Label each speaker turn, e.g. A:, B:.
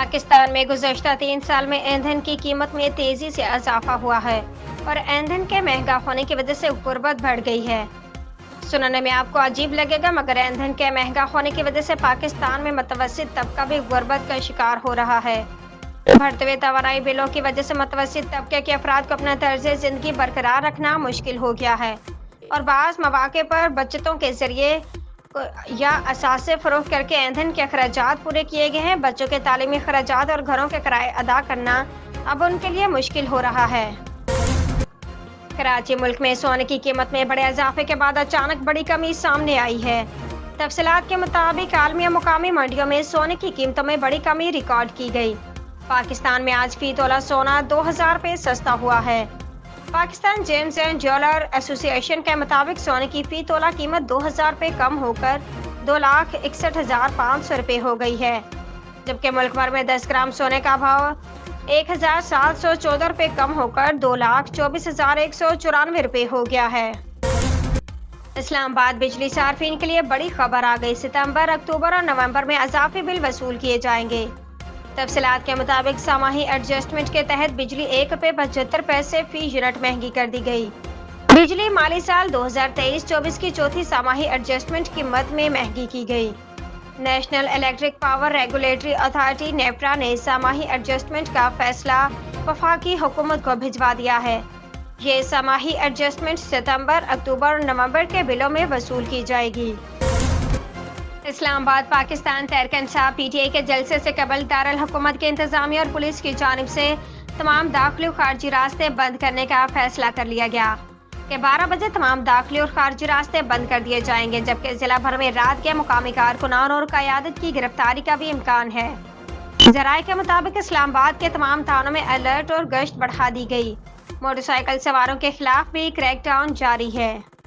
A: पाकिस्तान में गुज़श्ता 3 साल में ईंधन की कीमत में तेजी से इजाफा हुआ है और ईंधन के महंगा होने की वजह से गुर्बत बढ़ गई है। सुनने में आपको अजीब लगेगा, मगर ईंधन के महंगा होने की वजह से पाकिस्तान में मुतवस्सित तबका भी गुर्बत का शिकार हो रहा है। बढ़ते हुए तवानाई बिलों की वजह से मुतवस्सित तबके के अफराद को अपना तर्ज जिंदगी बरकरार रखना मुश्किल हो गया है और बाज़ मौके पर बचतों के जरिए या असासे फरोख्त करके ईंधन के अखराजात पूरे किए गए हैं। बच्चों के तालीमी अखराजात और घरों के किराए अदा करना अब उनके लिए मुश्किल हो रहा है। कराची मुल्क में सोने की कीमत में बड़े इजाफे के बाद अचानक बड़ी कमी सामने आई है। तफसीलात के मुताबिक आलमी मुकामी मंडियों में सोने की कीमतों में बड़ी कमी रिकॉर्ड की गई। पाकिस्तान में आज फी तोला सोना 2000 रुपये सस्ता हुआ है। Pakistan James and jeweller association के मुताबिक सोने की फी तोला कीमत 2000 रुपये कम होकर 2,61,500 रुपये हो गई है, जबकि मुल्क भर में 10 ग्राम सोने का भाव 1,714 रुपये कम होकर 2,24,194 रुपये हो गया है। इस्लामाबाद बिजली सार्फिन के लिए बड़ी खबर आ गई। सितंबर, अक्टूबर और नवंबर में इजाफी बिल वसूल किए जाएंगे। तफसीलात के मुताबिक सामाही एडजस्टमेंट के तहत बिजली 1 रुपये 75 पैसे फी यूनिट महंगी कर दी गई। बिजली माली साल 2023-24 की चौथी सामाही एडजस्टमेंट की मद में महंगी की गई। National electric power regulatory authority NEPRA ने सामाही एडजस्टमेंट का फैसला वफाकी हुकूमत को भिजवा दिया है। ये सामाही एडजस्टमेंट सितंबर, अक्टूबर और नवंबर के बिलों में वसूल की जाएगी। इस्लामाबाद पाकिस्तान तहरीक इंसाफ PTI के जलसे से कबल दारुल हुकूमत के इंतजामिया और पुलिस की जानिब से तमाम दाखिली और खारजी रास्ते बंद करने का फैसला कर लिया गया कि 12 बजे तमाम दाखिली और खारजी रास्ते बंद कर दिए जाएंगे, जबकि जिला भर में रात के मुकामी कारकुनान और क़यादत की गिरफ्तारी का भी इम्कान है। जराये के मुताबिक इस्लामाबाद के तमाम थानों में अलर्ट और गश्त बढ़ा दी गई। मोटरसाइकिल सवारों के खिलाफ भी क्रैकडाउन जारी है।